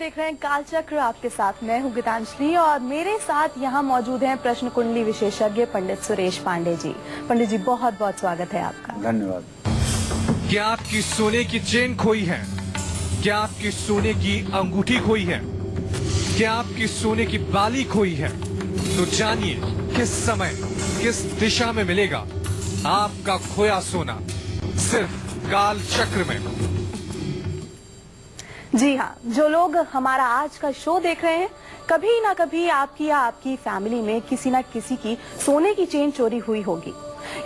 देख रहे हैं कालचक्र, आपके साथ मैं हूं गीतांजलि और मेरे साथ यहाँ मौजूद हैं प्रश्न कुंडली विशेषज्ञ पंडित सुरेश पांडे जी। पंडित जी, बहुत बहुत स्वागत है आपका। धन्यवाद। क्या आपकी सोने की चेन खोई है? क्या आपकी सोने की अंगूठी खोई है? क्या आपकी सोने की बाली खोई है? तो जानिए किस समय किस दिशा में मिलेगा आपका खोया सोना, सिर्फ काल चक्र में। जी हाँ, जो लोग हमारा आज का शो देख रहे हैं, कभी ना कभी आपकी या आपकी फैमिली में किसी ना किसी की सोने की चेन चोरी हुई होगी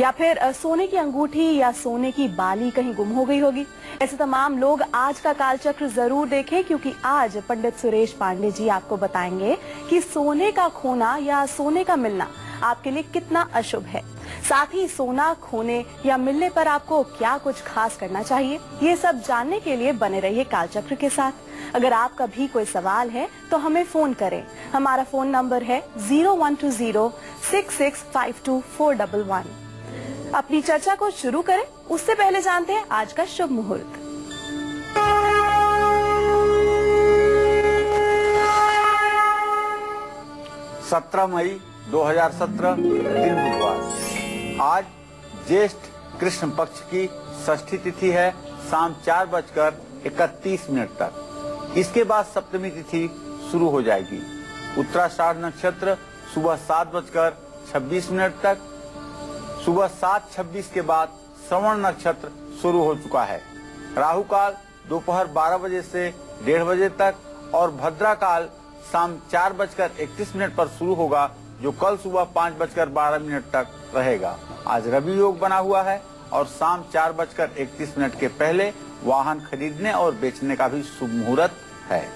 या फिर सोने की अंगूठी या सोने की बाली कहीं गुम हो गई होगी। ऐसे तमाम लोग आज का कालचक्र जरूर देखें, क्योंकि आज पंडित सुरेश पांडे जी आपको बताएंगे कि सोने का खोना या सोने का मिलना आपके लिए कितना अशुभ है। साथ ही सोना खोने या मिलने पर आपको क्या कुछ खास करना चाहिए, ये सब जानने के लिए बने रहिए कालचक्र के साथ। अगर आपका भी कोई सवाल है तो हमें फोन करें। हमारा फोन नंबर है 012066524111। अपनी चर्चा को शुरू करें, उससे पहले जानते हैं आज का शुभ मुहूर्त। सत्रह मई 2017 दिन बुधवार। आज ज्येष्ठ कृष्ण पक्ष की षष्ठी तिथि है, शाम 4:31 तक। इसके बाद सप्तमी तिथि शुरू हो जाएगी। उत्तराषाढ़ नक्षत्र सुबह 7:26 तक। सुबह 7:26 के बाद श्रवण नक्षत्र शुरू हो चुका है। राहु काल दोपहर 12 बजे से 1:30 बजे तक और भद्रा काल शाम 4:31 पर शुरू होगा, जो कल सुबह 5:12 तक रहेगा। आज रवि योग बना हुआ है और शाम 4:31 के पहले वाहन खरीदने और बेचने का भी शुभ मुहूर्त है।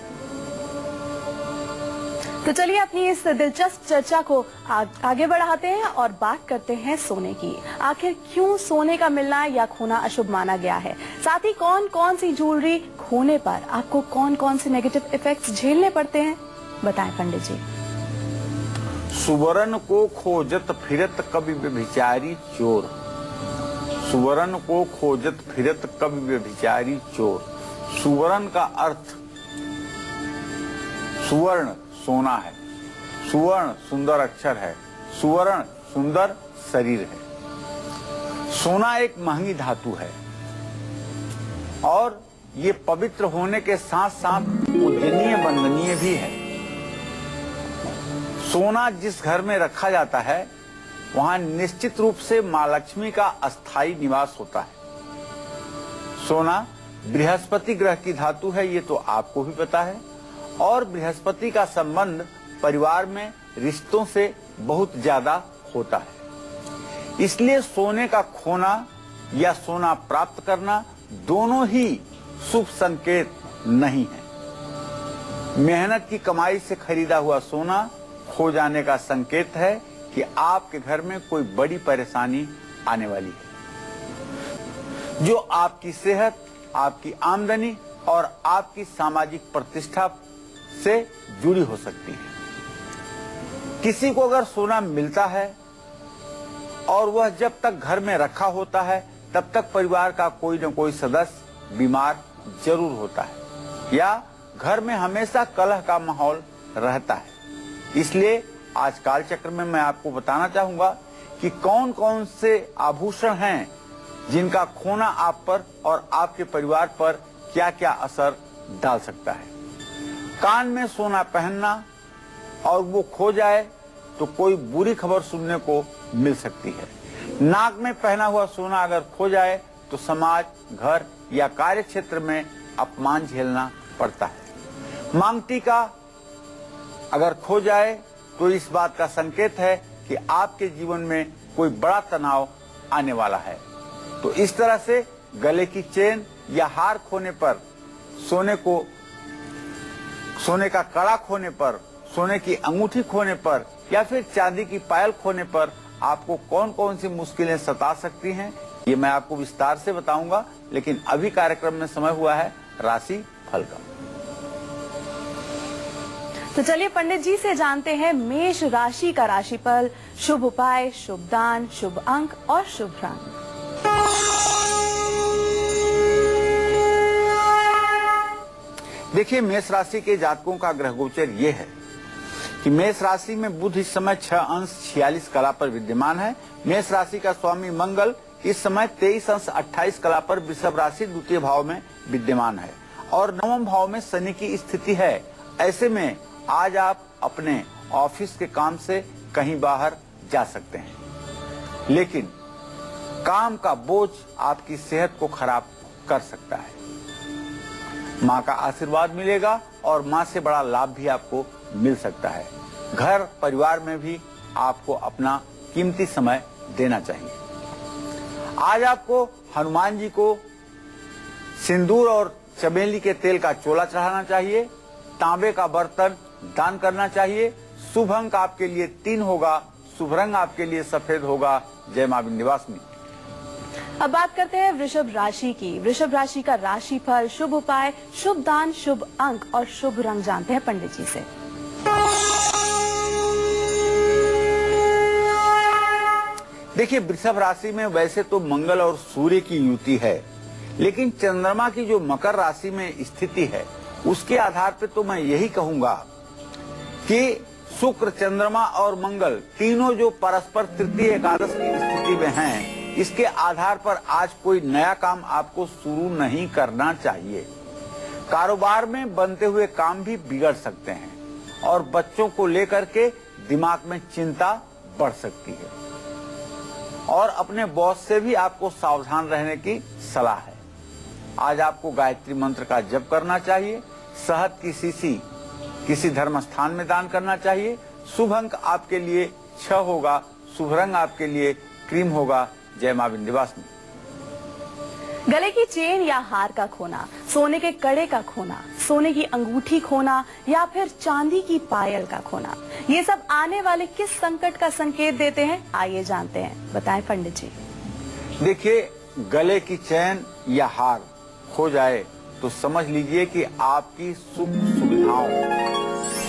तो चलिए अपनी इस दिलचस्प चर्चा को आगे बढ़ाते हैं और बात करते हैं सोने की। आखिर क्यों सोने का मिलना या खोना अशुभ माना गया है? साथ ही कौन कौन सी ज्वेलरी खोने पर आपको कौन कौन से नेगेटिव इफेक्ट्स झेलने पड़ते हैं, बताएं पंडित जी। सुवर्ण को खोजत फिरत कभी व्यभिचारी चोर। सुवर्ण को खोजत फिरत कभी व्यभिचारी चोर। सुवर्ण का अर्थ सुवर्ण सोना है। सुवर्ण सुंदर अक्षर है। सुवर्ण सुंदर शरीर है। सोना एक महंगी धातु है और ये पवित्र होने के साथ साथ पूजनीय वंदनीय भी है। सोना जिस घर में रखा जाता है वहां निश्चित रूप से मां लक्ष्मी का अस्थायी निवास होता है। सोना बृहस्पति ग्रह की धातु है, ये तो आपको भी पता है, और बृहस्पति का संबंध परिवार में रिश्तों से बहुत ज्यादा होता है। इसलिए सोने का खोना या सोना प्राप्त करना दोनों ही शुभ संकेत नहीं है। मेहनत की कमाई से खरीदा हुआ सोना खो जाने का संकेत है कि आपके घर में कोई बड़ी परेशानी आने वाली है, जो आपकी सेहत, आपकी आमदनी और आपकी सामाजिक प्रतिष्ठा से जुड़ी हो सकती है। किसी को अगर सोना मिलता है और वह जब तक घर में रखा होता है तब तक परिवार का कोई न कोई सदस्य बीमार जरूर होता है या घर में हमेशा कलह का माहौल रहता है। इसलिए आज कालचक्र में मैं आपको बताना चाहूंगा कि कौन कौन से आभूषण हैं जिनका खोना आप पर और आपके परिवार पर क्या क्या असर डाल सकता है। कान में सोना पहनना और वो खो जाए तो कोई बुरी खबर सुनने को मिल सकती है। नाक में पहना हुआ सोना अगर खो जाए तो समाज, घर या कार्य क्षेत्र में अपमान झेलना पड़ता है। मांग टीका अगर खो जाए तो इस बात का संकेत है कि आपके जीवन में कोई बड़ा तनाव आने वाला है। तो इस तरह से गले की चेन या हार खोने पर, सोने का कड़ा खोने पर, सोने की अंगूठी खोने पर या फिर चांदी की पायल खोने पर आपको कौन कौन सी मुश्किलें सता सकती हैं, ये मैं आपको विस्तार से बताऊंगा। लेकिन अभी कार्यक्रम में समय हुआ है राशि फल का। तो चलिए पंडित जी से जानते हैं मेष राशि का राशिफल, शुभ उपाय, शुभ दान, शुभ अंक और शुभ रंग। देखिए, मेष राशि के जातकों का ग्रह गोचर ये है कि मेष राशि में बुध इस समय 6 अंश 46 कला पर विद्यमान है। मेष राशि का स्वामी मंगल इस समय 23 अंश 28 कला पर वृषभ राशि द्वितीय भाव में विद्यमान है और नवम भाव में शनि की स्थिति है। ऐसे में आज आप अपने ऑफिस के काम से कहीं बाहर जा सकते हैं, लेकिन काम का बोझ आपकी सेहत को खराब कर सकता है। माँ का आशीर्वाद मिलेगा और माँ से बड़ा लाभ भी आपको मिल सकता है। घर परिवार में भी आपको अपना कीमती समय देना चाहिए। आज आपको हनुमान जी को सिंदूर और चमेली के तेल का चोला चढ़ाना चाहिए। तांबे का बर्तन दान करना चाहिए। शुभ अंक आपके लिए 3 होगा। शुभ रंग आपके लिए सफेद होगा। जय मां विंध्यवासिनी। अब बात करते हैं वृषभ राशि की। वृषभ राशि का राशिफल, शुभ उपाय, शुभ दान, शुभ अंक और शुभ रंग जानते हैं पंडित जी से। देखिए, वृषभ राशि में वैसे तो मंगल और सूर्य की युति है, लेकिन चंद्रमा की जो मकर राशि में स्थिति है उसके आधार पे तो मैं यही कहूंगा कि शुक्र, चंद्रमा और मंगल तीनों जो परस्पर तृतीय एकादश की स्थिति में हैं, इसके आधार पर आज कोई नया काम आपको शुरू नहीं करना चाहिए। कारोबार में बनते हुए काम भी बिगड़ सकते हैं और बच्चों को लेकर के दिमाग में चिंता बढ़ सकती है और अपने बॉस से भी आपको सावधान रहने की सलाह है। आज आपको गायत्री मंत्र का जप करना चाहिए। शहद की शीशी किसी धर्म स्थान में दान करना चाहिए। शुभ अंक आपके लिए 6 होगा। शुभ रंग आपके लिए क्रीम होगा। जय मां विंध्यवासिनी। गले की चेन या हार का खोना, सोने के कड़े का खोना, सोने की अंगूठी खोना या फिर चांदी की पायल का खोना, ये सब आने वाले किस संकट का संकेत देते हैं? आइए जानते हैं, बताएं पंडित जी। देखिए, गले की चैन या हार खो जाए तो समझ लीजिए कि आपकी सुख सुविधाओं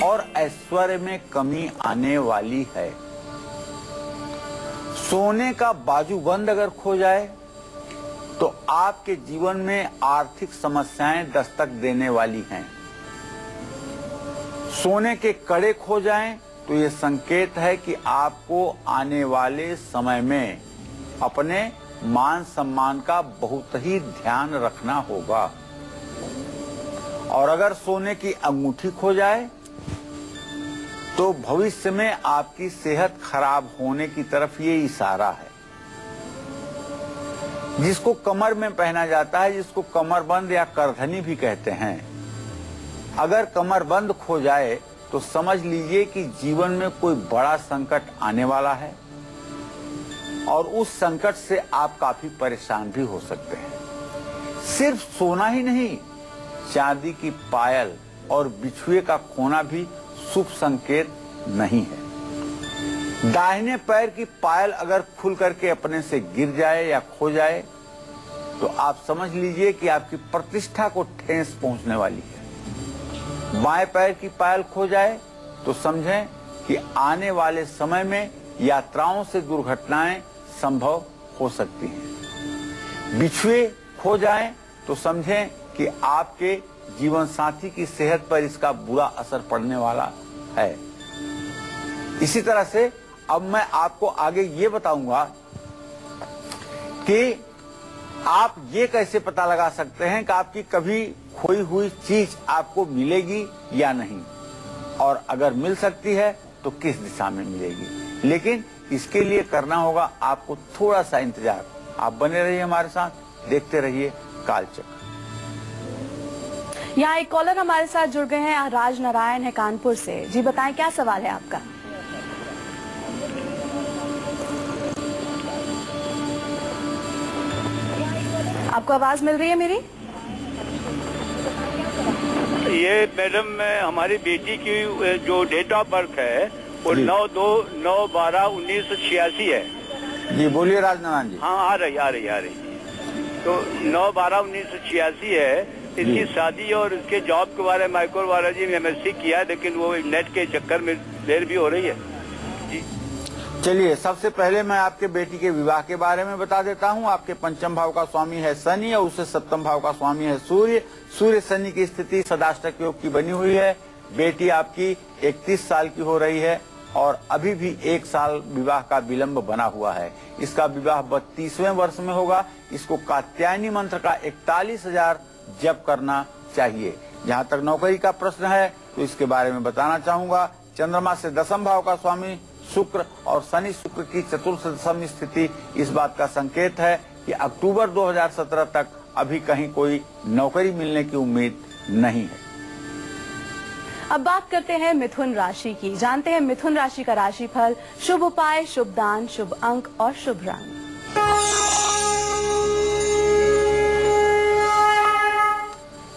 और ऐश्वर्य में कमी आने वाली है। सोने का बाजूबंद अगर खो जाए तो आपके जीवन में आर्थिक समस्याएं दस्तक देने वाली हैं। सोने के कड़े खो जाएं तो ये संकेत है कि आपको आने वाले समय में अपने मान सम्मान का बहुत ही ध्यान रखना होगा। और अगर सोने की अंगूठी खो जाए तो भविष्य में आपकी सेहत खराब होने की तरफ ये इशारा है। जिसको कमर में पहना जाता है, जिसको कमरबंद या करधनी भी कहते हैं, अगर कमरबंद खो जाए तो समझ लीजिए कि जीवन में कोई बड़ा संकट आने वाला है और उस संकट से आप काफी परेशान भी हो सकते हैं। सिर्फ सोना ही नहीं, चांदी की पायल और बिछुए का खोना भी शुभ संकेत नहीं है। दाहिने पैर की पायल अगर खुल करके अपने से गिर जाए या खो जाए तो आप समझ लीजिए कि आपकी प्रतिष्ठा को ठेस पहुंचने वाली है। बाएं पैर की पायल खो जाए तो समझें कि आने वाले समय में यात्राओं से दुर्घटनाएं संभव हो सकती हैं। बिछुए खो जाएं तो समझें कि आपके जीवन साथी की सेहत पर इसका बुरा असर पड़ने वाला है। इसी तरह से अब मैं आपको आगे ये बताऊंगा कि आप ये कैसे पता लगा सकते हैं कि आपकी कभी खोई हुई चीज आपको मिलेगी या नहीं, और अगर मिल सकती है तो किस दिशा में मिलेगी। लेकिन इसके लिए करना होगा आपको थोड़ा सा इंतजार। आप बने रहिए हमारे साथ, देखते रहिए कालचक्र। यहाँ एक कॉलर हमारे साथ जुड़ गए हैं, राज नारायण है कानपुर से। जी बताएं, क्या सवाल है आपका? आपको आवाज मिल रही है मेरी? ये मैडम, हमारी बेटी की जो डेट ऑफ बर्थ है वो 9/2/9/12/1986 है। जी बोलिए राजनारायण जी। हाँ, आ रही तो 9/12/1986 है। इसकी शादी और इसके जॉब के बारे में माइक्रोबायोलॉजी में MSc किया है, लेकिन वो नेट के चक्कर में देर भी हो रही है जी। चलिए, सबसे पहले मैं आपके बेटी के विवाह के बारे में बता देता हूं। आपके पंचम भाव का स्वामी है शनि और उससे सप्तम भाव का स्वामी है सूर्य। सूर्य शनि की स्थिति सदाष्टक योग की बनी हुई है। बेटी आपकी 31 साल की हो रही है और अभी भी 1 साल विवाह का विलंब बना हुआ है। इसका विवाह 32वें वर्ष में होगा। इसको कात्यायनी मंत्र का 41,000 जप करना चाहिए। जहाँ तक नौकरी का प्रश्न है तो इसके बारे में बताना चाहूंगा। चंद्रमा से दसम भाव का स्वामी शुक्र और शनि शुक्र की चतुर्थ दशम स्थिति इस बात का संकेत है कि अक्टूबर 2017 तक अभी कहीं कोई नौकरी मिलने की उम्मीद नहीं है। अब बात करते हैं मिथुन राशि की। जानते हैं मिथुन राशि का राशिफल, शुभ उपाय, शुभ दान, शुभ अंक और शुभ रंग।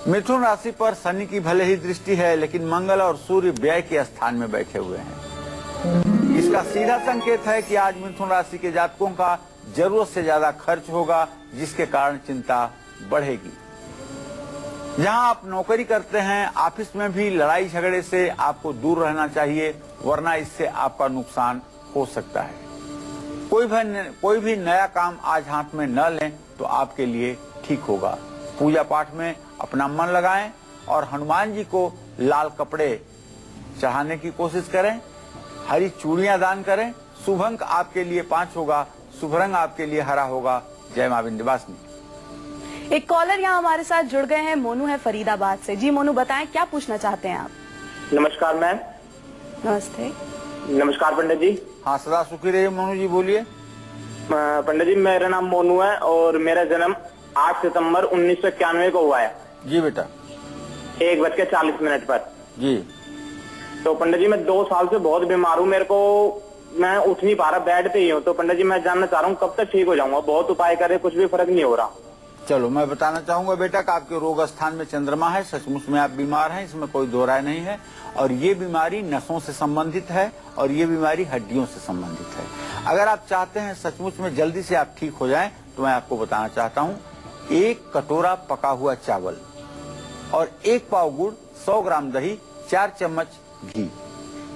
मिथुन राशि पर शनि की भले ही दृष्टि है, लेकिन मंगल और सूर्य व्यय के स्थान में बैठे हुए हैं। इसका सीधा संकेत है कि आज मिथुन राशि के जातकों का जरूरत से ज्यादा खर्च होगा, जिसके कारण चिंता बढ़ेगी। जहां आप नौकरी करते हैं, ऑफिस में भी लड़ाई झगड़े से आपको दूर रहना चाहिए, वरना इससे आपका नुकसान हो सकता है। कोई भी नया काम आज हाथ में न लें तो आपके लिए ठीक होगा। पूजा पाठ में अपना मन लगाएं और हनुमान जी को लाल कपड़े चढ़ाने की कोशिश करें। हरी चूड़ियां दान करें। शुभ अंक आपके लिए 5 होगा। शुभ रंग आपके लिए हरा होगा। जय मां विंध्यवासिनी। एक कॉलर यहाँ हमारे साथ जुड़ गए हैं। मोनू है फरीदाबाद से। जी मोनू, बताएं क्या पूछना चाहते हैं आप? नमस्कार मैम। नमस्ते। नमस्कार पंडित जी। हाँ, सदा सुखी रहिए मोनू जी, बोलिए। पंडित जी, मेरा नाम मोनू है और मेरा जन्म 8 सितंबर 1991 को हुआ है। जी बेटा। 1:40 पर। जी। तो पंडित जी, मैं 2 साल से बहुत बीमार हूँ। मैं उठ नहीं पा रहा, बेड पे ही हूँ। तो पंडित जी, मैं जानना चाह रहा हूँ कब तक ठीक हो जाऊंगा। बहुत उपाय करे, कुछ भी फर्क नहीं हो रहा। चलो, मैं बताना चाहूंगा बेटा कि आपके रोग स्थान में चंद्रमा है। सचमुच में आप बीमार हैं, इसमें कोई दो राय नहीं है। और ये बीमारी नसों से संबंधित है और ये बीमारी हड्डियों से संबंधित है। अगर आप चाहते हैं सचमुच में जल्दी से आप ठीक हो जाएं, तो मैं आपको बताना चाहता हूँ, 1 कटोरा पका हुआ चावल और 1 पाव गुड़, 100 ग्राम दही, 4 चम्मच घी,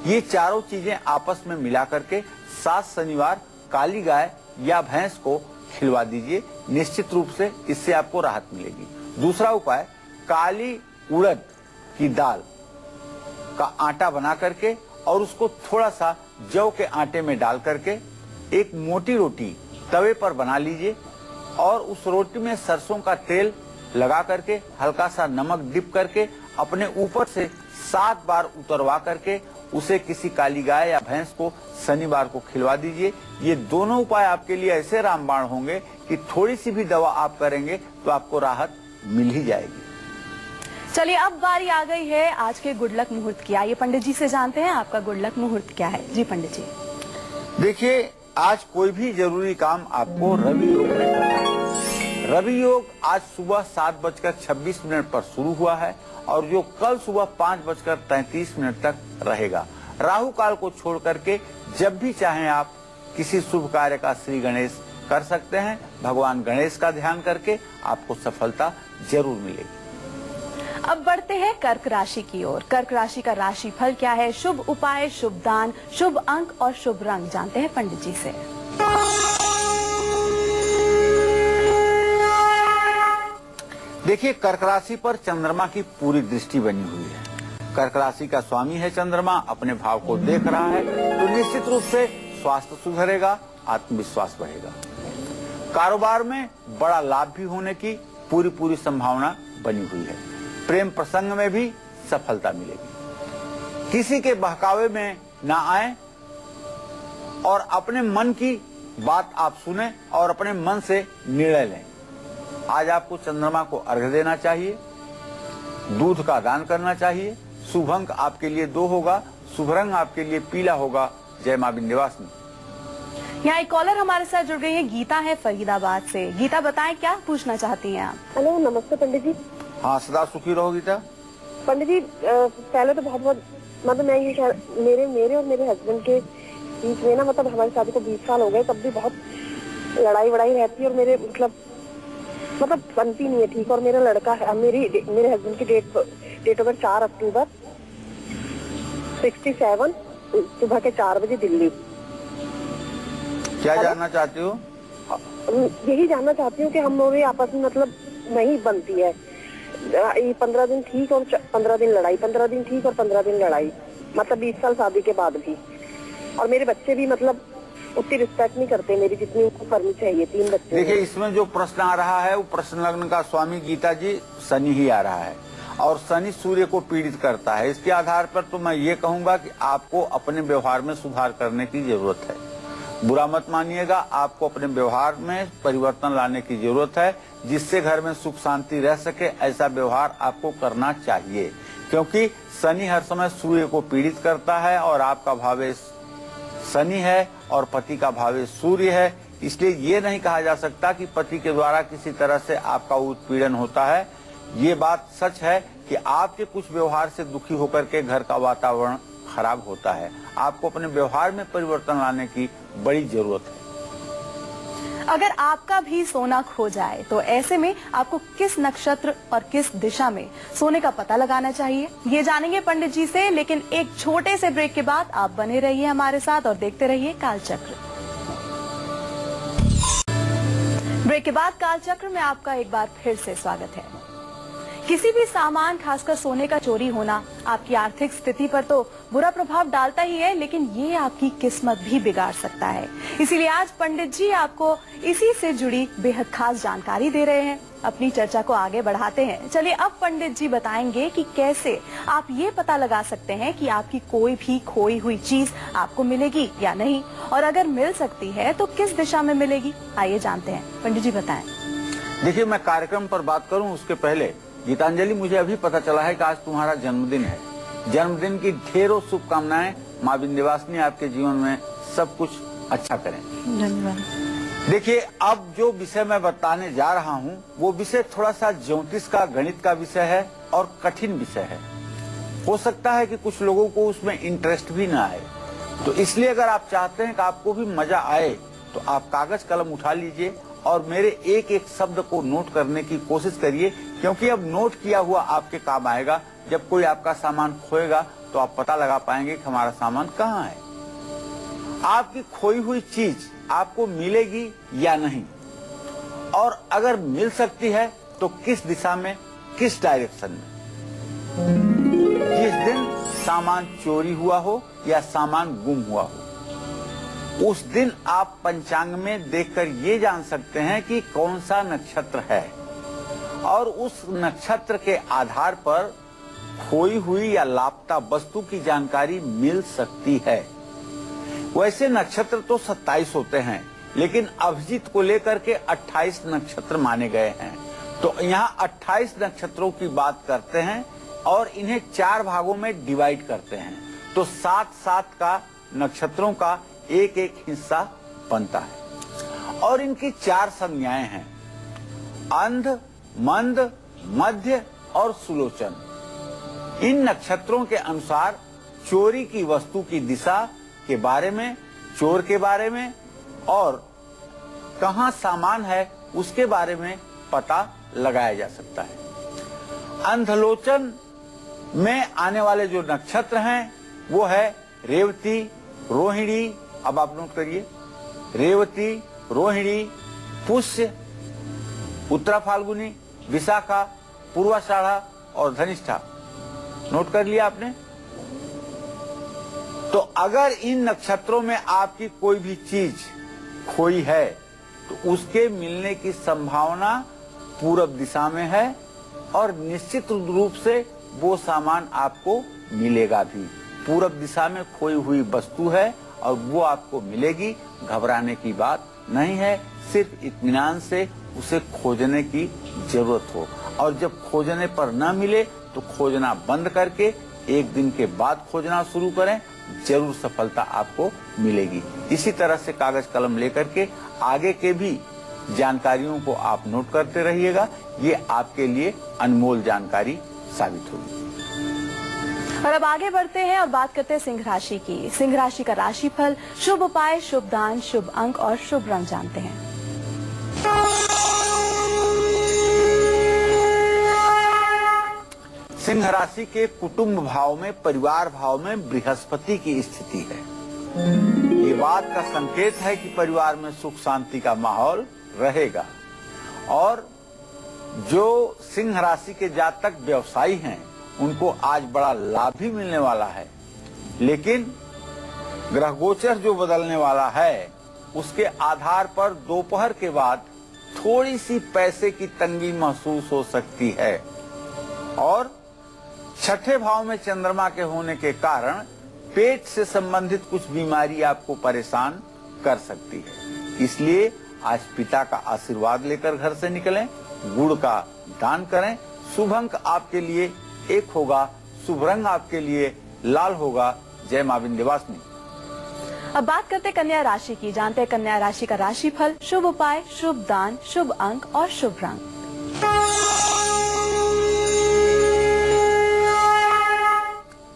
ये चारों चीजें आपस में मिला करके 7 शनिवार काली गाय या भैंस को खिलवा दीजिए। निश्चित रूप से इससे आपको राहत मिलेगी। दूसरा उपाय, काली उड़द की दाल का आटा बना करके और उसको थोड़ा सा जौ के आटे में डाल करके एक मोटी रोटी तवे पर बना लीजिए और उस रोटी में सरसों का तेल लगा करके हल्का सा नमक डिप करके अपने ऊपर से 7 बार उतरवा करके उसे किसी काली गाय या भैंस को शनिवार को खिलवा दीजिए। ये दोनों उपाय आपके लिए ऐसे रामबाण होंगे कि थोड़ी सी भी दवा आप करेंगे तो आपको राहत मिल ही जाएगी। चलिए, अब बारी आ गई है आज के गुड लक मुहूर्त की। आइए पंडित जी से जानते हैं आपका गुड लक मुहूर्त क्या है। जी पंडित जी। देखिए, आज कोई भी जरूरी काम आपको रवि योग में करना है। रवि योग आज सुबह 7:26 पर शुरू हुआ है और जो कल सुबह 5:33 तक रहेगा। राहु काल को छोड़ करके जब भी चाहें आप किसी शुभ कार्य का श्री गणेश कर सकते हैं। भगवान गणेश का ध्यान करके आपको सफलता जरूर मिलेगी। अब बढ़ते हैं कर्क राशि की ओर। कर्क राशि का राशि फल क्या है? शुभ उपाय, शुभ दान, शुभ अंक और शुभ रंग जानते हैं पंडित जी से। देखिए, कर्क राशि पर चंद्रमा की पूरी दृष्टि बनी हुई है। कर्क राशि का स्वामी है चंद्रमा, अपने भाव को देख रहा है, तो निश्चित रूप से स्वास्थ्य सुधरेगा, आत्मविश्वास बढ़ेगा। कारोबार में बड़ा लाभ भी होने की पूरी संभावना बनी हुई है। प्रेम प्रसंग में भी सफलता मिलेगी। किसी के बहकावे में ना आए और अपने मन की बात आप सुने और अपने मन से निर्णय लें। आज आपको चंद्रमा को अर्घ्य देना चाहिए, दूध का दान करना चाहिए। शुभ अंक आपके लिए 2 होगा। शुभ रंग आपके लिए पीला होगा। जय मां विंध्यवासिनी। यहाँ एक कॉलर हमारे साथ जुड़ गई है। गीता है फरीदाबाद से। गीता, बताएं क्या पूछना चाहती हैं आप? हेलो, नमस्ते पंडित जी। हाँ, सदा सुखी रहो गीता। पंडित जी, पहले तो बहुत मतलब मैं ये मेरे और मेरे हस्बैंड के बीच में ना, मतलब हमारी शादी को 20 साल हो गए, तब भी बहुत लड़ाई रहती है और मेरे मतलब बनती नहीं है ठीक। और मेरा लड़का है, मेरे हस्बैंड की डेट ऑफ बर्थ 4 अक्टूबर 67, सुबह के 4 बजे दिल्ली। क्या जानना चाहती हो? यही जानना चाहती हूँ कि हम लोग आपस में मतलब नहीं बनती है, ये 15 दिन ठीक और 15 दिन लड़ाई, 15 दिन ठीक और 15 दिन लड़ाई, मतलब 20 साल शादी के बाद भी। और मेरे बच्चे भी मतलब उतनी रिस्पेक्ट नहीं करते मेरी जितनी उनको करनी चाहिए। 3 बच्चे। देखिए, इसमें जो प्रश्न आ रहा है वो प्रश्न लग्न का स्वामी गीता जी शनि ही आ रहा है और शनि सूर्य को पीड़ित करता है। इसके आधार पर तो मैं ये कहूंगा कि आपको अपने व्यवहार में सुधार करने की जरूरत है। बुरा मत मानिएगा, आपको अपने व्यवहार में परिवर्तन लाने की जरूरत है, जिससे घर में सुख शांति रह सके। ऐसा व्यवहार आपको करना चाहिए, क्योंकि शनि हर समय सूर्य को पीड़ित करता है और आपका भावेश शनि है और पति का भावेश सूर्य है। इसलिए ये नहीं कहा जा सकता कि पति के द्वारा किसी तरह से आपका उत्पीड़न होता है। ये बात सच है कि आपके कुछ व्यवहार से दुखी होकर के घर का वातावरण खराब होता है। आपको अपने व्यवहार में परिवर्तन लाने की बड़ी जरूरत है। अगर आपका भी सोना खो जाए तो ऐसे में आपको किस नक्षत्र और किस दिशा में सोने का पता लगाना चाहिए, ये जानेंगे पंडित जी से। लेकिन एक छोटे से ब्रेक के बाद आप बने रहिए हमारे साथ और देखते रहिए कालचक्र। ब्रेक के बाद कालचक्र में आपका एक बार फिर से स्वागत है। किसी भी सामान, खासकर सोने का चोरी होना आपकी आर्थिक स्थिति पर तो बुरा प्रभाव डालता ही है, लेकिन ये आपकी किस्मत भी बिगाड़ सकता है। इसीलिए आज पंडित जी आपको इसी से जुड़ी बेहद खास जानकारी दे रहे हैं। अपनी चर्चा को आगे बढ़ाते हैं। चलिए अब पंडित जी बताएंगे कि कैसे आप ये पता लगा सकते हैं कि आपकी कोई भी खोई हुई चीज आपको मिलेगी या नहीं, और अगर मिल सकती है तो किस दिशा में मिलेगी। आइए जानते हैं, पंडित जी बताएं। देखिए, मैं कार्यक्रम पर बात करूं उसके पहले गीतांजलि, मुझे अभी पता चला है कि आज तुम्हारा जन्मदिन है। जन्मदिन की ढेरों शुभकामनाएं। माँ विंध्यवासिनी आपके जीवन में सब कुछ अच्छा करें। धन्यवाद। देखिए, अब जो विषय मैं बताने जा रहा हूँ वो विषय थोड़ा सा ज्योतिष का, गणित का विषय है और कठिन विषय है। हो सकता है कि कुछ लोगों को उसमें इंटरेस्ट भी ना आए, तो इसलिए अगर आप चाहते हैं कि आपको भी मजा आए तो आप कागज कलम उठा लीजिए और मेरे एक एक शब्द को नोट करने की कोशिश करिए, क्योंकि अब नोट किया हुआ आपके काम आएगा। जब कोई आपका सामान खोएगा तो आप पता लगा पाएंगे कि हमारा सामान कहाँ है। आपकी खोई हुई चीज आपको मिलेगी या नहीं, और अगर मिल सकती है तो किस दिशा में, किस डायरेक्शन में। जिस दिन सामान चोरी हुआ हो या सामान गुम हुआ हो, उस दिन आप पंचांग में देखकर ये जान सकते हैं कि कौन सा नक्षत्र है, और उस नक्षत्र के आधार पर खोई हुई या लापता वस्तु की जानकारी मिल सकती है। वैसे नक्षत्र तो 27 होते हैं, लेकिन अभिजीत को लेकर के 28 नक्षत्र माने गए हैं। तो यहाँ 28 नक्षत्रों की बात करते हैं और इन्हें 4 भागों में डिवाइड करते हैं। तो 7-7 का नक्षत्रों का एक एक हिस्सा बनता है और इनकी 4 संज्ञाएं हैं: अंध, मंद, मध्य और सुलोचन। इन नक्षत्रों के अनुसार चोरी की वस्तु की दिशा के बारे में, चोर के बारे में और कहां सामान है उसके बारे में पता लगाया जा सकता है। अंधलोचन में आने वाले जो नक्षत्र हैं वो है रेवती, रोहिणी। अब आप नोट करिए, रेवती, रोहिणी, पुष्य, उत्तरा फाल्गुनी, विशाखा, पूर्वाषाढ़ा और धनिष्ठा। नोट कर लिया आपने? तो अगर इन नक्षत्रों में आपकी कोई भी चीज खोई है तो उसके मिलने की संभावना पूरब दिशा में है और निश्चित रूप से वो सामान आपको मिलेगा भी। पूरब दिशा में खोई हुई वस्तु है और वो आपको मिलेगी। घबराने की बात नहीं है, सिर्फ इत्मीनान से उसे खोजने की जरूरत हो, और जब खोजने पर न मिले तो खोजना बंद करके 1 दिन के बाद खोजना शुरू करें, जरूर सफलता आपको मिलेगी। इसी तरह से कागज कलम लेकर के आगे के भी जानकारियों को आप नोट करते रहिएगा। ये आपके लिए अनमोल जानकारी साबित होगी। और अब आगे बढ़ते हैं और बात करते हैं सिंह राशि की। सिंह राशि का राशिफल, शुभ उपाय, शुभ दान, शुभ अंक और शुभ रंग जानते हैं। सिंह राशि के कुटुंब भाव में, परिवार भाव में बृहस्पति की स्थिति है। ये बात का संकेत है कि परिवार में सुख शांति का माहौल रहेगा। और जो सिंह राशि के जातक व्यवसायी हैं उनको आज बड़ा लाभ भी मिलने वाला है, लेकिन ग्रह गोचर जो बदलने वाला है उसके आधार पर दोपहर के बाद थोड़ी सी पैसे की तंगी महसूस हो सकती है। और छठे भाव में चंद्रमा के होने के कारण पेट से संबंधित कुछ बीमारी आपको परेशान कर सकती है। इसलिए आज पिता का आशीर्वाद लेकर घर से निकलें, गुड़ का दान करें। शुभ अंक आपके लिए 1 होगा, शुभ रंग आपके लिए लाल होगा। जय मां विंध्यवासिनी। अब बात करते कन्या राशि की। जानते हैं कन्या राशि का राशिफल, शुभ उपाय, शुभ दान, शुभ अंक और शुभ रंग।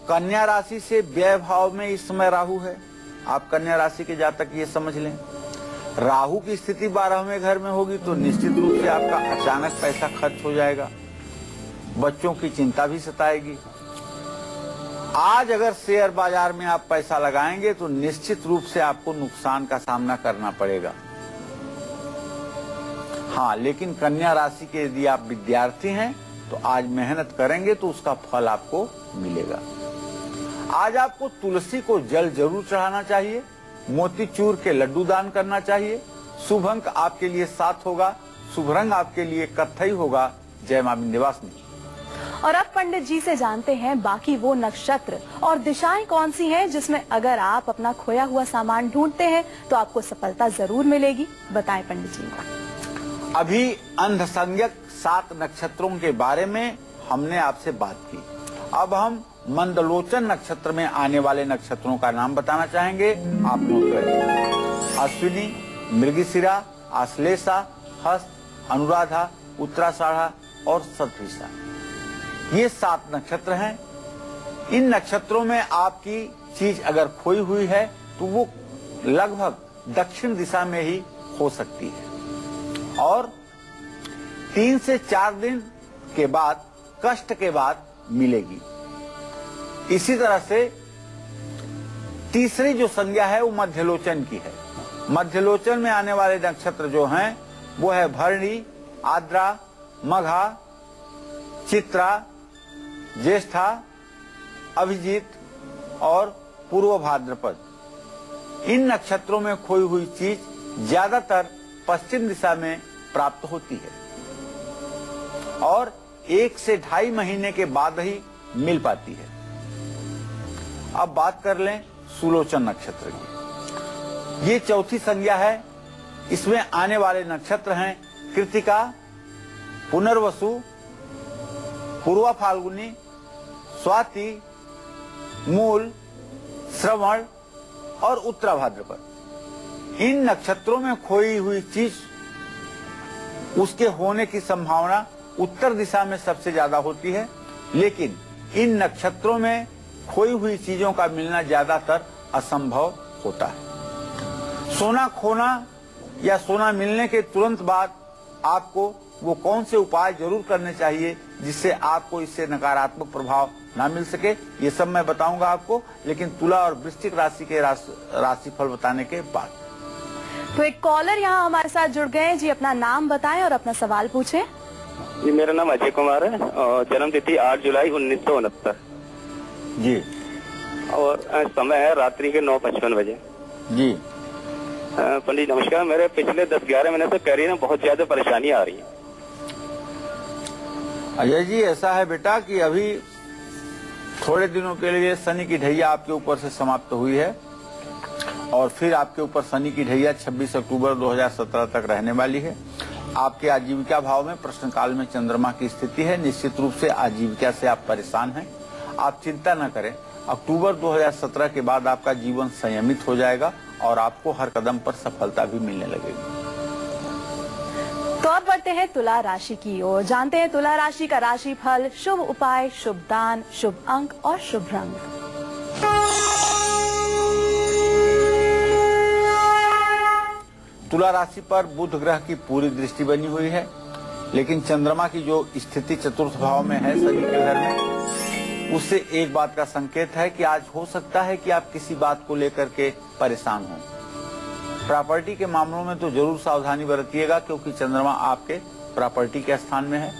कन्या राशि से व्यय भाव में इस समय राहु है। आप कन्या राशि के जातक ये समझ लें, राहु की स्थिति 12वें घर में होगी तो निश्चित रूप से आपका अचानक पैसा खर्च हो जाएगा, बच्चों की चिंता भी सताएगी। आज अगर शेयर बाजार में आप पैसा लगाएंगे तो निश्चित रूप से आपको नुकसान का सामना करना पड़ेगा। हाँ, लेकिन कन्या राशि के यदि आप विद्यार्थी हैं तो आज मेहनत करेंगे तो उसका फल आपको मिलेगा। आज आपको तुलसी को जल जरूर चढ़ाना चाहिए, मोतीचूर के लड्डू दान करना चाहिए। शुभ अंक आपके लिए 7 होगा, शुभ रंग आपके लिए कत्थई होगा। जय मां विंध्यवासिनी। और अब पंडित जी से जानते हैं बाकी वो नक्षत्र और दिशाएं कौन सी हैं जिसमें अगर आप अपना खोया हुआ सामान ढूंढते हैं तो आपको सफलता जरूर मिलेगी। बताएं पंडित जी। अभी अंधसंज्ञक 7 नक्षत्रों के बारे में हमने आपसे बात की। अब हम मंदलोचन नक्षत्र में आने वाले नक्षत्रों का नाम बताना चाहेंगे। आप नोट करें। अश्विनी, मृगशिरा, आश्लेषा, हस्त, अनुराधा, उत्तराषाढ़ा और शतभिषा, ये 7 नक्षत्र हैं। इन नक्षत्रों में आपकी चीज अगर खोई हुई है तो वो लगभग दक्षिण दिशा में ही हो सकती है और 3 से 4 दिन के बाद कष्ट के बाद मिलेगी। इसी तरह से तीसरी जो संज्ञा है वो मध्यलोचन की है। मध्यलोचन में आने वाले नक्षत्र जो हैं वो है भरणी, आद्रा, मघा, चित्रा, ज्येष्ठा, अभिजीत और पूर्व भाद्रपद। इन नक्षत्रों में खोई हुई चीज ज्यादातर पश्चिम दिशा में प्राप्त होती है और 1 से 2.5 महीने के बाद ही मिल पाती है। अब बात कर लें सुलोचन नक्षत्र की। ये चौथी संज्ञा है। इसमें आने वाले नक्षत्र हैं कृतिका, पुनर्वसु, पूर्वा फाल्गुनी, स्वाति, मूल, श्रवण और उत्तरा भाद्रपद। इन नक्षत्रों में खोई हुई चीज उसके होने की संभावना उत्तर दिशा में सबसे ज्यादा होती है, लेकिन इन नक्षत्रों में खोई हुई चीजों का मिलना ज्यादातर असंभव होता है। सोना खोना या सोना मिलने के तुरंत बाद आपको वो कौन से उपाय जरूर करने चाहिए जिससे आपको इससे नकारात्मक प्रभाव ना मिल सके, ये सब मैं बताऊंगा आपको, लेकिन तुला और वृश्चिक राशि के राशिफल बताने के बाद। तो एक कॉलर यहाँ हमारे साथ जुड़ गए हैं जी। अपना नाम बताएं और अपना सवाल पूछें। जी, मेरा नाम अजय कुमार है और जन्म तिथि 8 जुलाई 1969 जी, और समय है रात्रि के 9:55 बजे जी। पंडित नमस्कार। मेरे पिछले 10-11 महीने से करियर में बहुत ज्यादा परेशानियां आ रही हैं। अजय जी, ऐसा है बेटा कि अभी थोड़े दिनों के लिए शनि की ढैया आपके ऊपर से समाप्त हुई है और फिर आपके ऊपर शनि की ढैया 26 अक्टूबर 2017 तक रहने वाली है। आपके आजीविका भाव में प्रश्नकाल में चंद्रमा की स्थिति है। निश्चित रूप से आजीविका से आप परेशान हैं। आप चिंता न करें, अक्टूबर 2017 के बाद आपका जीवन संयमित हो जाएगा और आपको हर कदम पर सफलता भी मिलने लगेगी। तो अब बढ़ते हैं तुला राशि की ओर। जानते हैं तुला राशि का राशिफल, शुभ उपाय, शुभ दान, शुभ अंक और शुभ रंग। तुला राशि पर बुध ग्रह की पूरी दृष्टि बनी हुई है, लेकिन चंद्रमा की जो स्थिति चतुर्थ भाव में है शनि के घर में, उससे एक बात का संकेत है कि आज हो सकता है कि आप किसी बात को लेकर के परेशान हों। प्रॉपर्टी के मामलों में तो जरूर सावधानी बरतिएगा, क्योंकि चंद्रमा आपके प्रॉपर्टी के स्थान में है।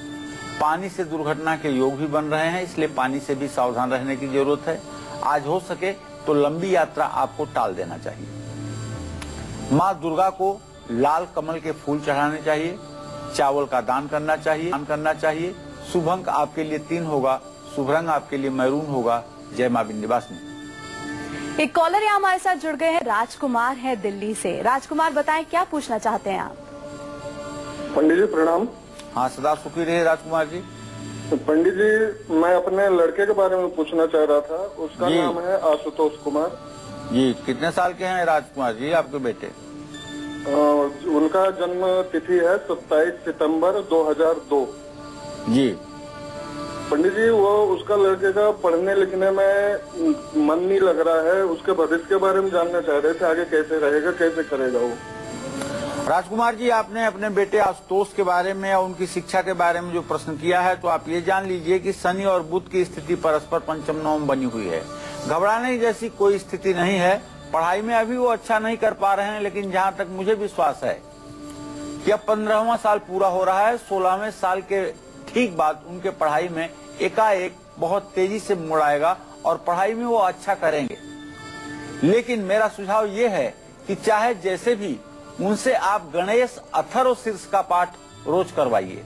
पानी से दुर्घटना के योग भी बन रहे हैं, इसलिए पानी से भी सावधान रहने की जरूरत है। आज हो सके तो लंबी यात्रा आपको टाल देना चाहिए। माँ दुर्गा को लाल कमल के फूल चढ़ाने चाहिए, चावल का दान करना चाहिए। शुभ अंक आपके लिए 3 होगा, शुभ रंग आपके लिए मैरून होगा। जय मां विंध्यवासिनी। एक कॉलर यहाँ हमारे साथ जुड़ गए हैं, राजकुमार है दिल्ली से। राजकुमार बताएं क्या पूछना चाहते हैं आप? पंडित जी प्रणाम। हाँ, सदा सुखी रहे राजकुमार जी। तो पंडित जी, मैं अपने लड़के के बारे में पूछना चाह रहा था। उसका नाम है आशुतोष कुमार जी। कितने साल के हैं राजकुमार जी आपके बेटे? उनका जन्म तिथि है 27 सितंबर 2002 जी। पंडित जी, वो उसका लड़के का पढ़ने लिखने में मन नहीं लग रहा है। उसके भविष्य के बारे में जानना चाह रहे थे, आगे कैसे रहेगा, कैसे करेगा वो। राजकुमार जी, आपने अपने बेटे आशुतोष के बारे में और उनकी शिक्षा के बारे में जो प्रश्न किया है, तो आप ये जान लीजिए कि शनि और बुध की स्थिति परस्पर पंचम नवम बनी हुई है। घबराने जैसी कोई स्थिति नहीं है। पढ़ाई में अभी वो अच्छा नहीं कर पा रहे हैं, लेकिन जहां तक मुझे विश्वास है कि अब 15वां साल पूरा हो रहा है, 16वें साल के ठीक बाद उनके पढ़ाई में एकाएक बहुत तेजी से मुड़ आएगा और पढ़ाई में वो अच्छा करेंगे। लेकिन मेरा सुझाव ये है कि चाहे जैसे भी उनसे आप गणेश अथर्वशीर्ष का पाठ रोज करवाइए।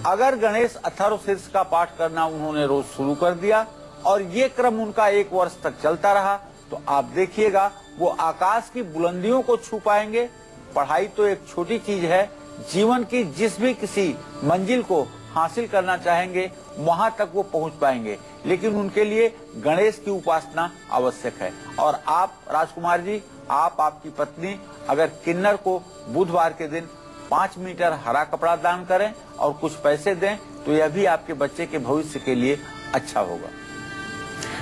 अगर गणेश अथर्वशीर्ष का पाठ करना उन्होंने रोज शुरू कर दिया और ये क्रम उनका 1 वर्ष तक चलता रहा, तो आप देखिएगा वो आकाश की बुलंदियों को छू पाएंगे। पढ़ाई तो एक छोटी चीज है, जीवन की जिस भी किसी मंजिल को हासिल करना चाहेंगे वहां तक वो पहुंच पाएंगे, लेकिन उनके लिए गणेश की उपासना आवश्यक है। और आप राजकुमार जी, आपकी पत्नी अगर किन्नर को बुधवार के दिन 5 मीटर हरा कपड़ा दान करें और कुछ पैसे दें, तो यह भी आपके बच्चे के भविष्य के लिए अच्छा होगा।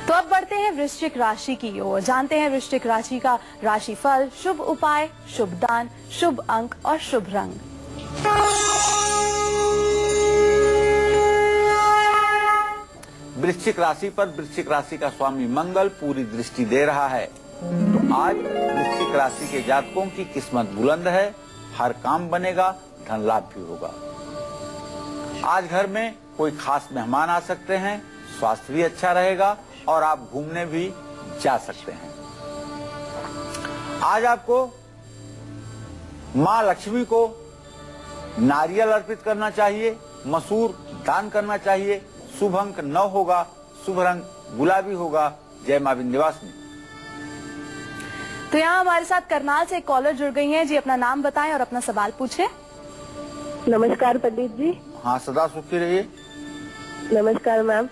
तो अब बढ़ते हैं वृश्चिक राशि की ओर, जानते हैं वृश्चिक राशि का राशिफल, शुभ उपाय, शुभ दान, शुभ अंक और शुभ रंग। वृश्चिक राशि पर वृश्चिक राशि का स्वामी मंगल पूरी दृष्टि दे रहा है, तो आज वृश्चिक राशि के जातकों की किस्मत बुलंद है। हर काम बनेगा, धन लाभ भी होगा। आज घर में कोई खास मेहमान आ सकते हैं, स्वास्थ्य भी अच्छा रहेगा और आप घूमने भी जा सकते हैं। आज आपको मां लक्ष्मी को नारियल अर्पित करना चाहिए, मसूर दान करना चाहिए। शुभ अंक 9 होगा, शुभ रंग गुलाबी होगा। जय मां विंध्यवासिनी। तो यहाँ हमारे साथ करनाल से एक कॉलर जुड़ गई हैं जी। अपना नाम बताएं और अपना सवाल पूछें। नमस्कार पंडित जी। हाँ, सदा सुखी रहिए। नमस्कार मैम,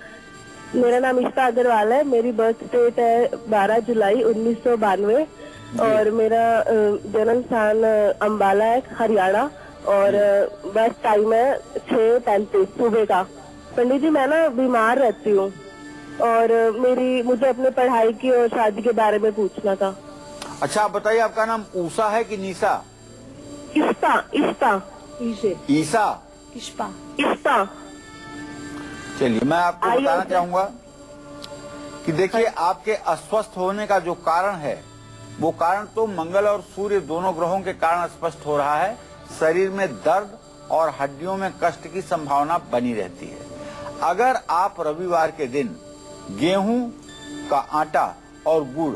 मेरा नाम इश्ता अग्रवाल है। मेरी बर्थ डेट है 12 जुलाई 1992 और मेरा जन्म स्थान अम्बाला है, हरियाणा, और बस टाइम है 6:35 सुबह का। पंडित जी, मैं ना बीमार रहती हूँ और मुझे अपने पढ़ाई की और शादी के बारे में पूछना था। अच्छा, आप बताइए, आपका नाम ऊषा है कि निशा? इश्ता। ईसा। चलिए, मैं आपको बताना चाहूंगा कि देखिए, आपके अस्वस्थ होने का जो कारण है, वो कारण तो मंगल और सूर्य दोनों ग्रहों के कारण स्पष्ट हो रहा है। शरीर में दर्द और हड्डियों में कष्ट की संभावना बनी रहती है। अगर आप रविवार के दिन गेहूं का आटा और गुड़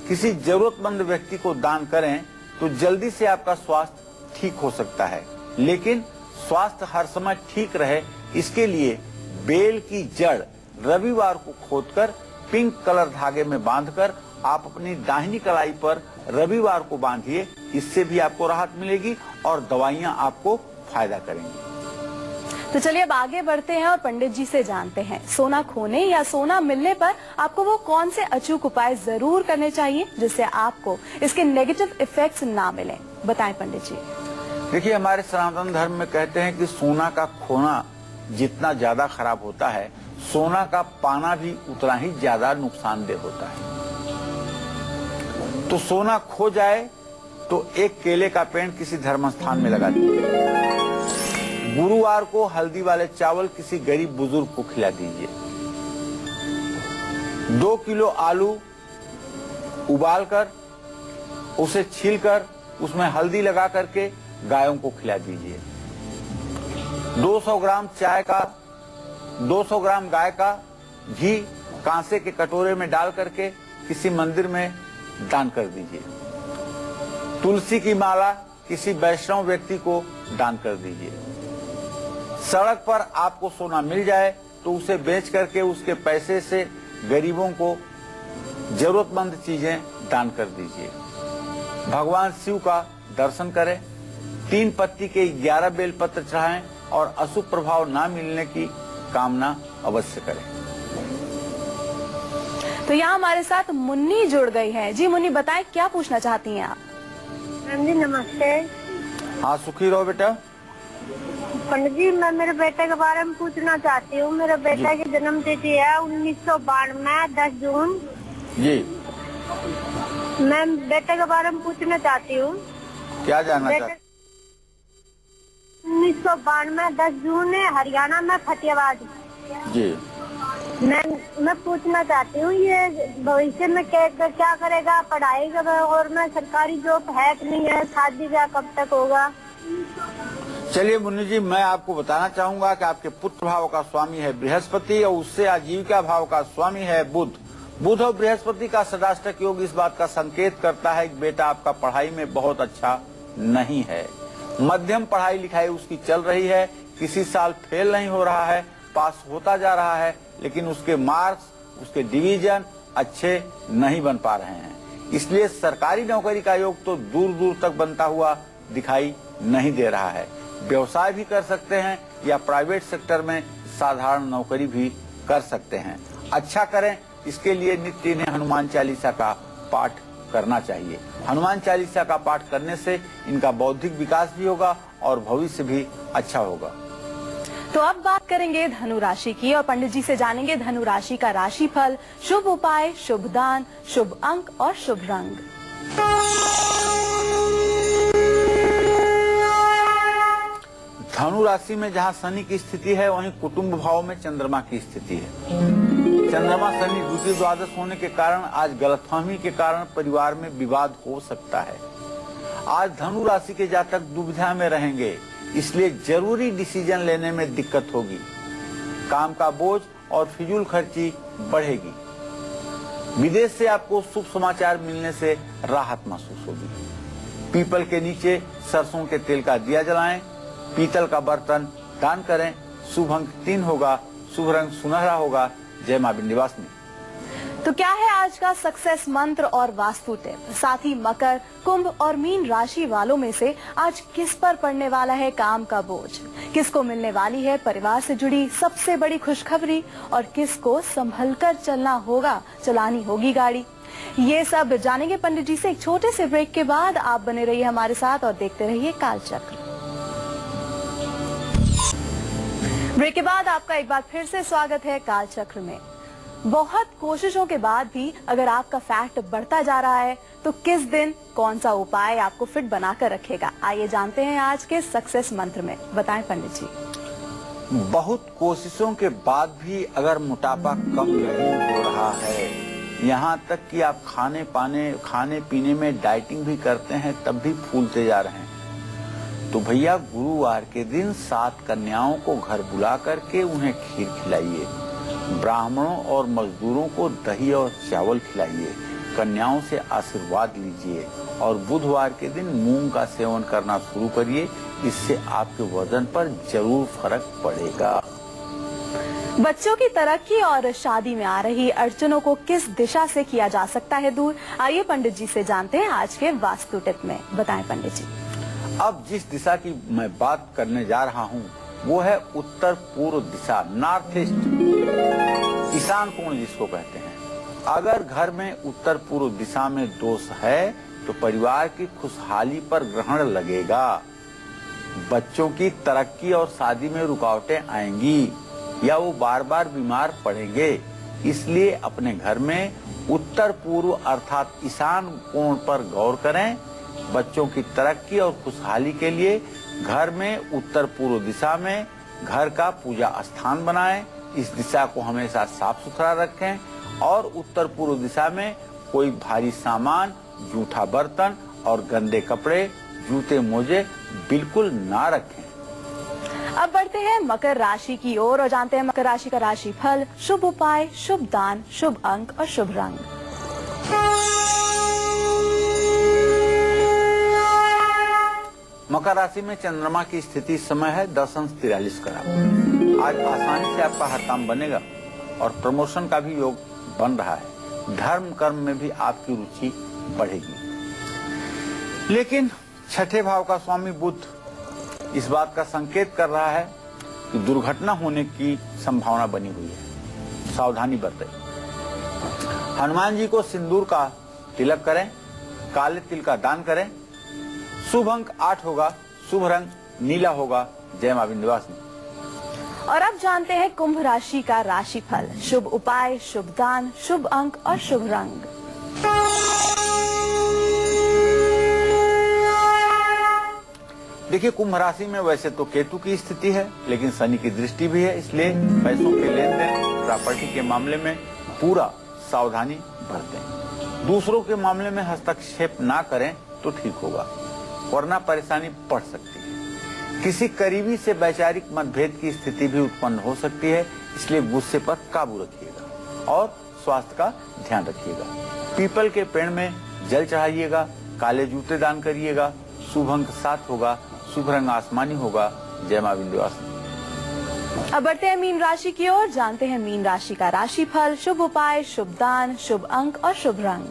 किसी जरूरतमंद व्यक्ति को दान करें, तो जल्दी से आपका स्वास्थ्य ठीक हो सकता है। लेकिन स्वास्थ्य हर समय ठीक रहे, इसके लिए बेल की जड़ रविवार को खोदकर पिंक कलर धागे में बांधकर आप अपनी दाहिनी कलाई पर रविवार को बांधिए। इससे भी आपको राहत मिलेगी और दवाइयां आपको फायदा करेंगी। तो चलिए अब आगे बढ़ते हैं और पंडित जी से जानते हैं, सोना खोने या सोना मिलने पर आपको वो कौन से अचूक उपाय जरूर करने चाहिए जिससे आपको इसके नेगेटिव इफेक्ट्स ना मिले। बताएं पंडित जी। देखिए, हमारे सनातन धर्म में कहते हैं कि सोना का खोना जितना ज्यादा खराब होता है, सोना का पाना भी उतना ही ज्यादा नुकसानदेह होता है। तो सोना खो जाए तो एक केले का पेड़ किसी धर्म स्थान में लगा दीजिए। गुरुवार को हल्दी वाले चावल किसी गरीब बुजुर्ग को खिला दीजिए। 2 किलो आलू उबालकर उसे छीलकर उसमें हल्दी लगा करके गायों को खिला दीजिए। 200 ग्राम चाय का 200 ग्राम गाय का घी कांसे के कटोरे में डाल करके किसी मंदिर में दान कर दीजिए। तुलसी की माला किसी वैष्णव व्यक्ति को दान कर दीजिए। सड़क पर आपको सोना मिल जाए तो उसे बेच करके उसके पैसे से गरीबों को जरूरतमंद चीजें दान कर दीजिए। भगवान शिव का दर्शन करें, 3 पत्ती के 11 बेलपत्र चढ़ाएं और अशुभ प्रभाव ना मिलने की कामना अवश्य करें। तो यहाँ हमारे साथ मुन्नी जुड़ गई है। जी मुन्नी, बताएं क्या पूछना चाहती हैं आप? मैम जी नमस्ते। हाँ, सुखी रहो बेटा। पंडित जी, मैं मेरे बेटे के बारे में पूछना चाहती हूँ। मेरे बेटे की जन्म तिथि है 1992 10 जून। जी, मैं बेटे के बारे में पूछना चाहती हूँ। क्या जानना चाहते? 1992 10 जून है, हरियाणा में फतेहाबाद। जी, मैं पूछना चाहती हूँ ये भविष्य में क्या करेगा, पढ़ाई का, और मैं सरकारी जॉब है कि नहीं है, शादी ब्याह कब तक होगा? चलिए मुन्नी जी, मैं आपको बताना चाहूंगा कि आपके पुत्र भाव का स्वामी है बृहस्पति और उससे आजीविका भाव का स्वामी है बुध। बुध और बृहस्पति का षडाष्टक योग इस बात का संकेत करता है कि बेटा आपका पढ़ाई में बहुत अच्छा नहीं है। मध्यम पढ़ाई लिखाई उसकी चल रही है, किसी साल फेल नहीं हो रहा है, पास होता जा रहा है, लेकिन उसके मार्क्स, उसके डिवीजन अच्छे नहीं बन पा रहे हैं। इसलिए सरकारी नौकरी का योग तो दूर दूर तक बनता हुआ दिखाई नहीं दे रहा है। व्यवसाय भी कर सकते हैं या प्राइवेट सेक्टर में साधारण नौकरी भी कर सकते हैं। अच्छा करें, इसके लिए नित्य इन्हें हनुमान चालीसा का पाठ करना चाहिए। हनुमान चालीसा का पाठ करने से इनका बौद्धिक विकास भी होगा और भविष्य भी अच्छा होगा। तो अब बात करेंगे धनु राशि की और पंडित जी से जानेंगे धनु राशि का राशिफल, शुभ उपाय, शुभ दान, शुभ अंक और शुभ रंग। धनु राशि में जहाँ शनि की स्थिति है वहीं कुटुंब भाव में चंद्रमा की स्थिति है। चंद्रमा शनि द्वितीय द्वादश होने के कारण आज गलतफहमी के कारण परिवार में विवाद हो सकता है। आज धनु राशि के जातक दुविधा में रहेंगे, इसलिए जरूरी डिसीजन लेने में दिक्कत होगी। काम का बोझ और फिजूल खर्ची बढ़ेगी। विदेश से आपको शुभ समाचार मिलने से राहत महसूस होगी। पीपल के नीचे सरसों के तेल का दिया जलाएं, पीतल का बर्तन दान करें। शुभ अंक 3 होगा, शुभ रंग सुनहरा होगा। जय मां विंध्यवासिनी। तो क्या है आज का सक्सेस मंत्र और वास्तु टिप? साथ ही मकर, कुंभ और मीन राशि वालों में से आज किस पर पड़ने वाला है काम का बोझ? किसको मिलने वाली है परिवार से जुड़ी सबसे बड़ी खुशखबरी और किसको संभलकर चलना होगा, चलानी होगी गाड़ी? ये सब जानेंगे पंडित जी से एक छोटे से ब्रेक के बाद। आप बने रहिए हमारे साथ और देखते रहिए कालचक्र। ब्रेक के बाद आपका एक बार फिर से स्वागत है कालचक्र में। बहुत कोशिशों के बाद भी अगर आपका फैट बढ़ता जा रहा है तो किस दिन कौन सा उपाय आपको फिट बनाकर रखेगा? आइए जानते हैं आज के सक्सेस मंत्र में। बताएं पंडित जी। बहुत कोशिशों के बाद भी अगर मोटापा कम नहीं हो रहा है, यहाँ तक कि आप खाने पीने में डाइटिंग भी करते हैं तब भी फूलते जा रहे हैं, तो भैया गुरुवार के दिन 7 कन्याओं को घर बुला करके उन्हें खीर खिलाइए। ब्राह्मणों और मजदूरों को दही और चावल खिलाइए। कन्याओं से आशीर्वाद लीजिए और बुधवार के दिन मूंग का सेवन करना शुरू करिए। इससे आपके वजन पर जरूर फर्क पड़ेगा। बच्चों की तरक्की और शादी में आ रही अड़चनों को किस दिशा से किया जा सकता है दूर? आइए पंडित जी से जानते हैं आज के वास्तु टिप में। बताएं पंडित जी। अब जिस दिशा की मैं बात करने जा रहा हूँ वो है उत्तर पूर्व दिशा, नॉर्थ ईस्ट, ईशान कोण जिसको कहते हैं। अगर घर में उत्तर पूर्व दिशा में दोष है तो परिवार की खुशहाली पर ग्रहण लगेगा। बच्चों की तरक्की और शादी में रुकावटें आएंगी या वो बार बार बीमार पड़ेंगे। इसलिए अपने घर में उत्तर पूर्व अर्थात ईशान कोण पर गौर करें। बच्चों की तरक्की और खुशहाली के लिए घर में उत्तर पूर्व दिशा में घर का पूजा स्थान बनाएं। इस दिशा को हमेशा साफ सुथरा रखें और उत्तर पूर्व दिशा में कोई भारी सामान, जूठा बर्तन और गंदे कपड़े, जूते, मोजे बिल्कुल ना रखें। अब बढ़ते हैं मकर राशि की ओर और जानते हैं मकर राशि का राशि फल, शुभ उपाय, शुभ दान, शुभ अंक और शुभ रंग। मकर राशि में चंद्रमा की स्थिति इस समय है 10°43 आज आसानी से आपका हर काम बनेगा और प्रमोशन का भी योग बन रहा है। धर्म कर्म में भी आपकी रुचि बढ़ेगी। लेकिन छठे भाव का स्वामी बुध इस बात का संकेत कर रहा है कि दुर्घटना होने की संभावना बनी हुई है। सावधानी बरतें। हनुमान जी को सिंदूर का तिलक करें, काले तिल का दान करें। शुभ अंक 8 होगा, शुभ रंग नीला होगा। जय मां विंध्यवासिनी। और अब जानते हैं कुंभ राशि का राशिफल, शुभ उपाय, शुभ दान, शुभ अंक और शुभ रंग। देखिए, कुंभ राशि में वैसे तो केतु की स्थिति है, लेकिन शनि की दृष्टि भी है, इसलिए पैसों के लेन देन, प्रॉपर्टी के मामले में पूरा सावधानी बरतें। दूसरों के मामले में हस्तक्षेप ना करें तो ठीक होगा, वरना परेशानी बढ़ सकती है। किसी करीबी से वैचारिक मतभेद की स्थिति भी उत्पन्न हो सकती है, इसलिए गुस्से पर काबू रखिएगा और स्वास्थ्य का ध्यान रखिएगा। पीपल के पेड़ में जल चढ़ाइएगा, काले जूते दान करिएगा। शुभ अंक 7 होगा, शुभ रंग आसमानी होगा। जय मां विंध्यवासिनी। अब बढ़ते हैं मीन राशि की ओर, जानते हैं मीन राशि का राशिफल, शुभ उपाय, शुभ दान, शुभ अंक और शुभ रंग।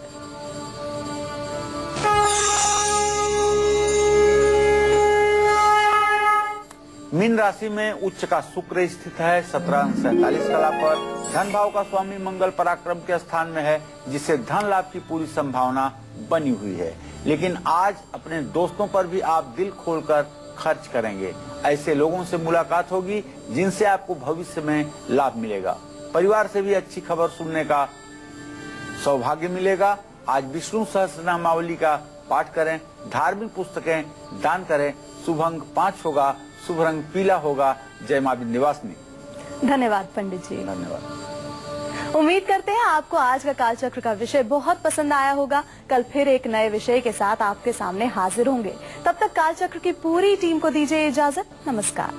मीन राशि में उच्च का शुक्र स्थित है 17°47 कला पर। धन भाव का स्वामी मंगल पराक्रम के स्थान में है, जिससे धन लाभ की पूरी संभावना बनी हुई है। लेकिन आज अपने दोस्तों पर भी आप दिल खोलकर खर्च करेंगे। ऐसे लोगों से मुलाकात होगी जिनसे आपको भविष्य में लाभ मिलेगा। परिवार से भी अच्छी खबर सुनने का सौभाग्य मिलेगा। आज विष्णु सहस्रनामावली का पाठ करें, धार्मिक पुस्तकें दान करें। शुभ अंक 5 होगा, शुभ रंग पीला होगा। जय मां विंध्यवासिनी। धन्यवाद पंडित जी। धन्यवाद। उम्मीद करते हैं आपको आज का कालचक्र का विषय बहुत पसंद आया होगा। कल फिर एक नए विषय के साथ आपके सामने हाजिर होंगे। तब तक कालचक्र की पूरी टीम को दीजिए इजाजत। नमस्कार।